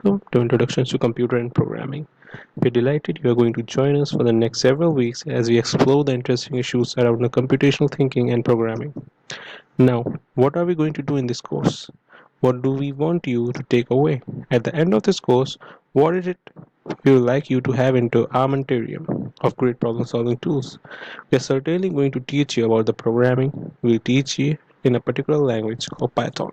welcome to Introductions to Computer and Programming. We're delighted you are going to join us for the next several weeks as we explore the interesting issues around the computational thinking and programming. Now, what are we going to do in this course? What do we want you to take away? At the end of this course, what is it we would like you to have into armamentarium of great problem solving tools? We are certainly going to teach you about the programming. We'll teach you in a particular language called Python.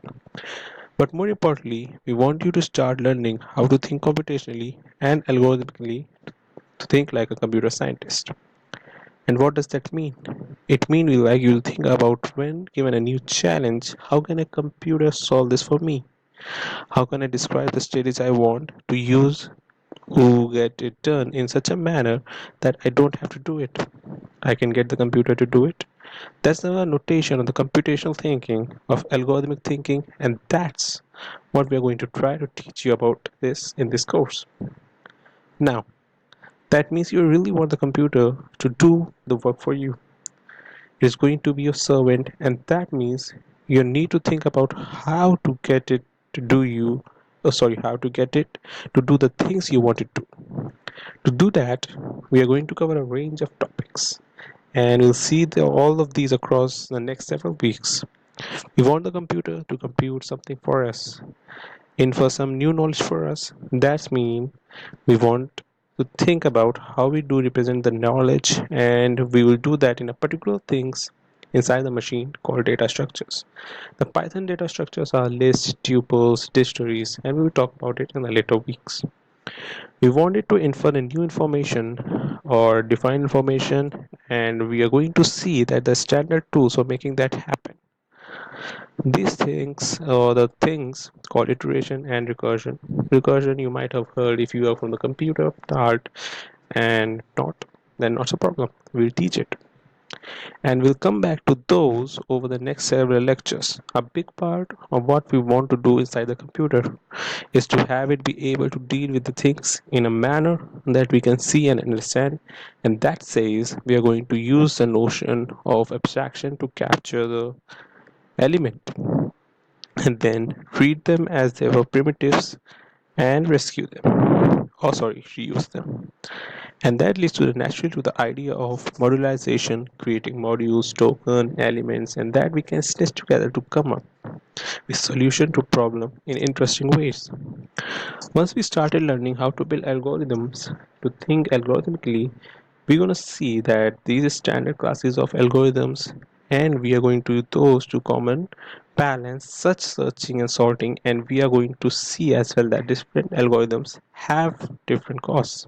But more importantly, we want you to start learning how to think computationally and algorithmically to think like a computer scientist. And what does that mean? It means we like you to think about when given a new challenge, how can a computer solve this for me? How can I describe the strategy I want to use to get it done in such a manner that I don't have to do it? I can get the computer to do it. That's the notation of the computational thinking, of algorithmic thinking, and that's what we are going to try to teach you about this in this course. Now, that means you really want the computer to do the work for you. It is going to be your servant, and that means you need to think about how to get it to do you, how to get it to do the things you want it to. To do that, we are going to cover a range of topics, and we'll see all of these across the next several weeks. We want the computer to compute something for us, infer some new knowledge for us. That means we want to think about how we do represent the knowledge, and we will do that in a particular things inside the machine called data structures. The Python data structures are lists, tuples, dictionaries, and we will talk about it in the later weeks. We want it to infer a new information or define information, and we are going to see that the standard tools for making that happen. These things, or the things called iteration and recursion. Recursion you might have heard if you are from the computer part, and not, then not a problem. We'll teach it. And we'll come back to those over the next several lectures. A big part of what we want to do inside the computer is to have it be able to deal with the things in a manner that we can see and understand. And that says we are going to use the notion of abstraction to capture the element and then treat them as they were primitives and rescue them. Oh, sorry, reuse them. And that leads to the naturally to the idea of modularization, creating modules, token, elements, and that we can stitch together to come up with solution to problem in interesting ways. Once we started learning how to build algorithms to think algorithmically, we're going to see that these standard classes of algorithms and we are going to use those to common balance such searching and sorting, and we are going to see as well that different algorithms have different costs,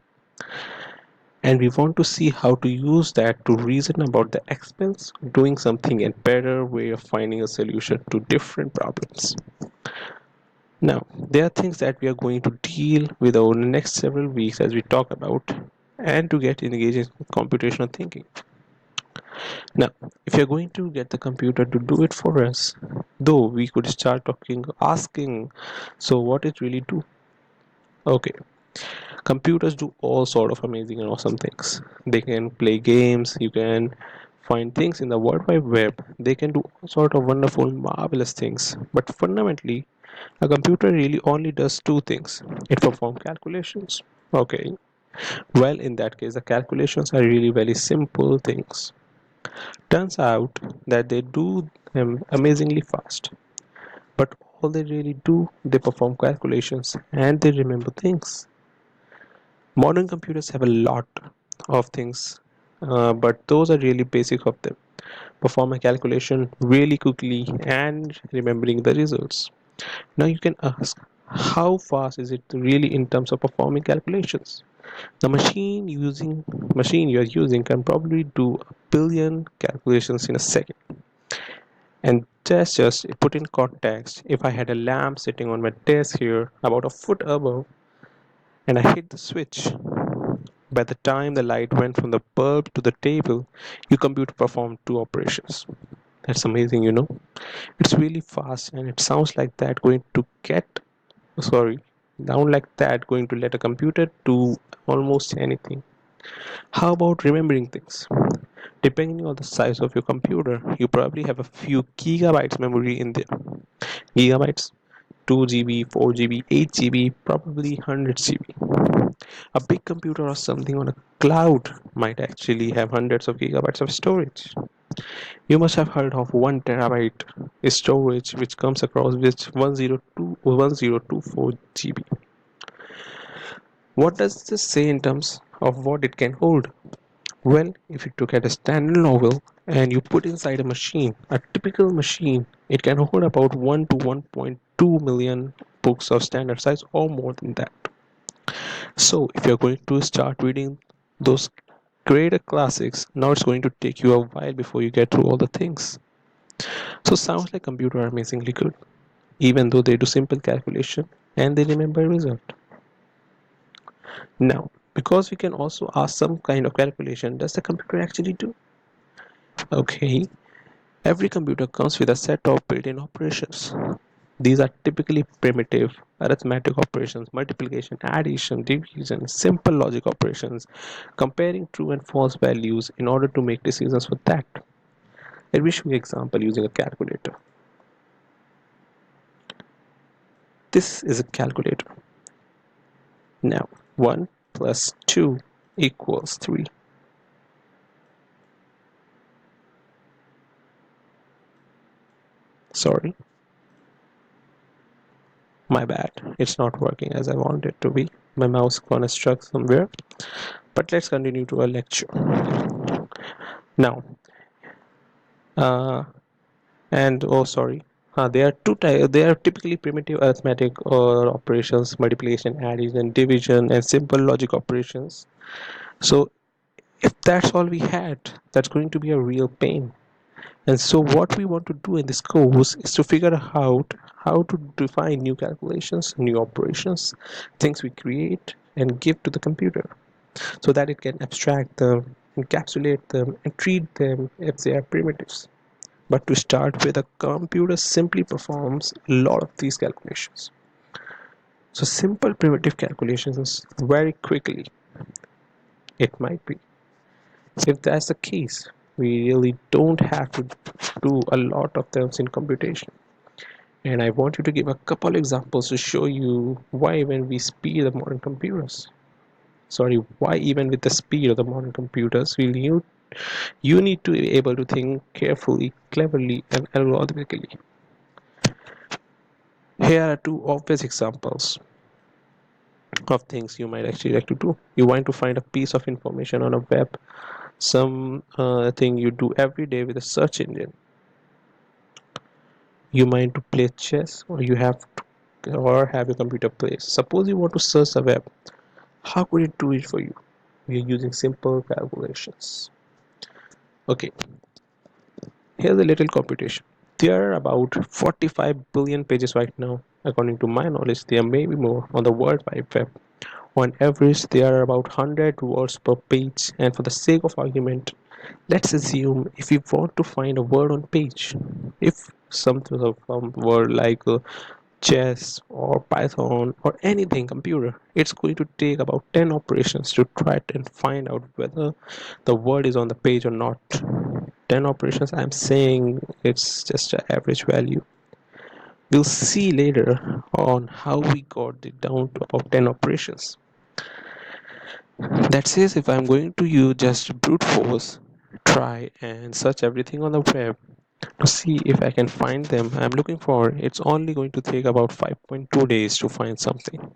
and we want to see how to use that to reason about the expense of doing something and better way of finding a solution to different problems. Now, there are things that we are going to deal with over the next several weeks as we talk about and to get engaged in computational thinking. Now, if you're going to get the computer to do it for us, though we could start talking, asking, so what it really do? Okay, computers do all sort of amazing and awesome things. They can play games, you can find things in the World Wide Web, they can do all sort of wonderful, marvelous things. But fundamentally, a computer really only does two things. It performs calculations. Okay, well, in that case, the calculations are really very simple things. Turns out that they do them amazingly fast. But all they really do, they perform calculations and they remember things. Modern computers have a lot of things, but those are really basic of them. Perform a calculation really quickly and remembering the results. Now you can ask, how fast is it really in terms of performing calculations? The machine you are using can probably do a billion calculations in a second. And that's just put in context. If I had a lamp sitting on my desk here about a foot above and I hit the switch, by the time the light went from the bulb to the table, your computer performed two operations. That's amazing, you know. It's really fast and it sounds like that going to get sorry down like that going to let a computer do almost anything. How about remembering things? Depending on the size of your computer, you probably have a few gigabytes memory in there. Gigabytes? 2 GB, 4 GB, 8 GB, probably 100 GB. A big computer or something on a cloud might actually have hundreds of gigabytes of storage. You must have heard of 1 terabyte storage, which comes across with 1024 GB. What does this say in terms of what it can hold? Well, if you look at a standard novel and you put inside a machine, a typical machine, it can hold about 1 to 1.2 million books of standard size or more than that. So, if you're going to start reading those greater classics, now it's going to take you a while before you get through all the things. So, sounds like computer are amazingly good, even though they do simple calculation and they remember result. Now, because we can also ask some kind of calculation, does the computer actually do? Okay, every computer comes with a set of built-in operations. These are typically primitive arithmetic operations, multiplication, addition, division, simple logic operations, comparing true and false values in order to make decisions for that. Let me show you an example using a calculator. This is a calculator. Now, 1 plus 2 equals 3. Sorry, my bad. It's not working as I want it to be. My mouse gonna stuck somewhere. But let's continue to our lecture. Now, uh, and oh, sorry. There are two types. They are typically primitive arithmetic or operations, multiplication, addition, division, and simple logic operations. So, if that's all we had, that's going to be a real pain. And so, what we want to do in this course is to figure out how to define new calculations, new operations, things we create and give to the computer, so that it can abstract them, encapsulate them, and treat them if they are primitives. But to start with, a computer simply performs a lot of these calculations. So simple primitive calculations very quickly. It might be. If that's the case, we really don't have to do a lot of them in computation. And I want you to give a couple examples to show you why when we speed the modern computers. Sorry, why even with the speed of the modern computers, you need to be able to think carefully, cleverly, and algorithmically. Here are two obvious examples of things you might actually like to do. You want to find a piece of information on a web, some thing you do every day with a search engine. You might to play chess, or you have to, or have your computer play. Suppose you want to search the web. How could it do it for you? We're using simple calculations. Okay, here's a little computation. There are about 45 billion pages right now. According to my knowledge, there may be more on the World Wide Web. On average, there are about 100 words per page, and for the sake of argument, let's assume if we want to find a word on page, if some word like chess or Python or anything computer, it's going to take about 10 operations to try and find out whether the word is on the page or not. 10 operations, I'm saying it's just an average value. We'll see later on how we got it down to about 10 operations. That says if I'm going to use just brute force, try and search everything on the web to see if I can find them I'm looking for, it's only going to take about 5.2 days to find something.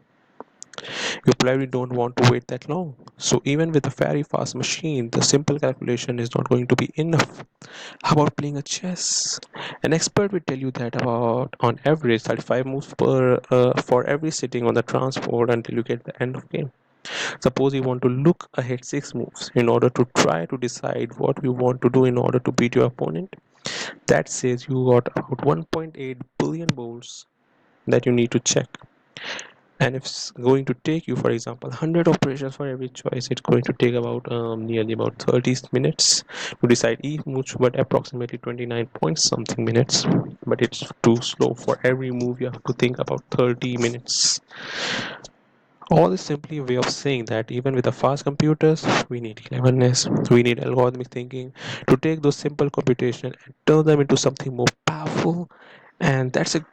You probably don't want to wait that long. So even with a very fast machine, the simple calculation is not going to be enough. How about playing a chess? An expert will tell you that about on average 35 moves per for every sitting on the transport until you get the end of game. Suppose you want to look ahead 6 moves in order to try to decide what you want to do in order to beat your opponent. That says you got about 1.8 billion bolts that you need to check. And if it's going to take you, for example, 100 operations for every choice, it's going to take about nearly about 30 minutes to decide each move, but approximately 29 point something minutes. But it's too slow. For every move you have to think about 30 minutes. All is simply a way of saying that even with the fast computers, we need cleverness, we need algorithmic thinking to take those simple computations and turn them into something more powerful. And that's a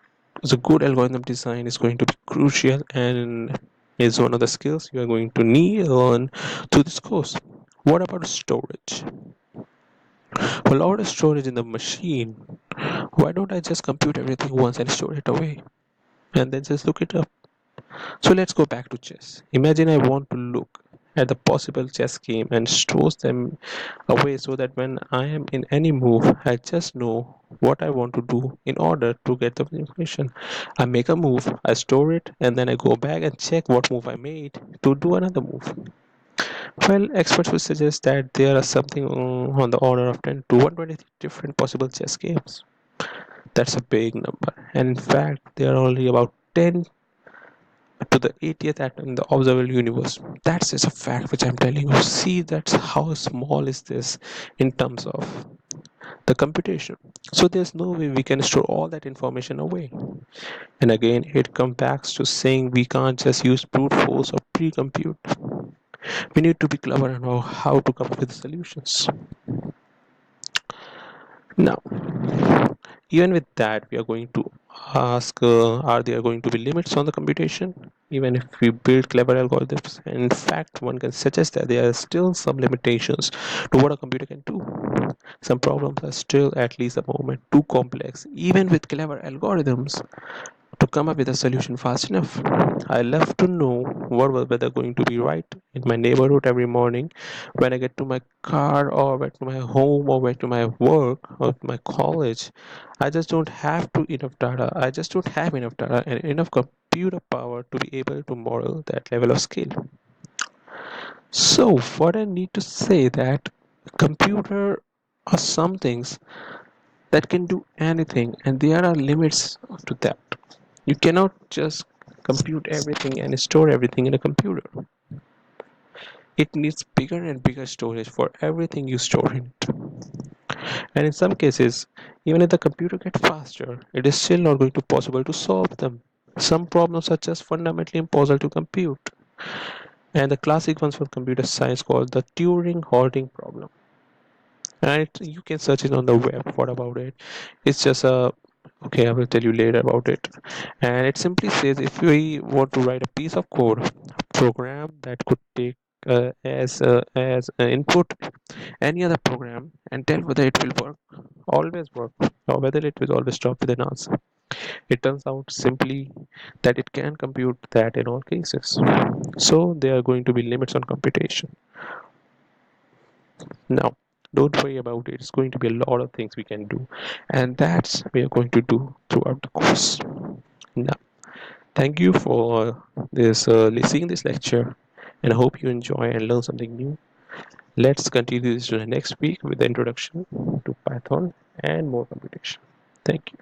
So good algorithm design is going to be crucial and is one of the skills you are going to need learn through this course. What about storage? Well, a lot of storage in the machine. Why don't I just compute everything once and store it away and then just look it up? So let's go back to chess. Imagine I want to look at the possible chess game and store them away so that when I am in any move, I just know what I want to do in order to get the information. I make a move, I store it, and then I go back and check what move I made to do another move. Well, experts would suggest that there are something on the order of 10 to 120 different possible chess games. That's a big number, and in fact, there are only about 10 to the 80th atom in the observable universe. That's just a fact which I'm telling you. See, that's how small is this in terms of the computation. So there's no way we can store all that information away. And again, it comes back to saying we can't just use brute force or pre-compute. We need to be clever and know how to come up with solutions. Now, even with that, we are going to ask, are there going to be limits on the computation? Even if we build clever algorithms, and in fact, one can suggest that there are still some limitations to what a computer can do. Some problems are still, at least at the moment, too complex, even with clever algorithms, to come up with a solution fast enough. I love to know what weather going to be right in my neighborhood every morning when I get to my car or back to my home or back to my work or to my college. I just don't have to enough data. I just don't have enough data and enough computer power to be able to model that level of scale. So what I need to say that computer are some things that can do anything and there are limits to that. You cannot just compute everything and store everything in a computer. It needs bigger and bigger storage for everything you store in it. And in some cases, even if the computer gets faster, it is still not going to be possible to solve them. Some problems are just fundamentally impossible to compute. And the classic ones for computer science called the Turing-Harding problem. And you can search it on the web. What about it? It's just a okay, I will tell you later about it. And it simply says if we want to write a piece of code, a program that could take as input any other program and tell whether it will work, always work, or whether it will always stop with an answer. It turns out simply that it can compute that in all cases. So there are going to be limits on computation. Now, don't worry about it. It's going to be a lot of things we can do, and that's we are going to do throughout the course. Now, thank you for this listening this lecture, and I hope you enjoy and learn something new. Let's continue this next week with the introduction to Python and more computation. Thank you.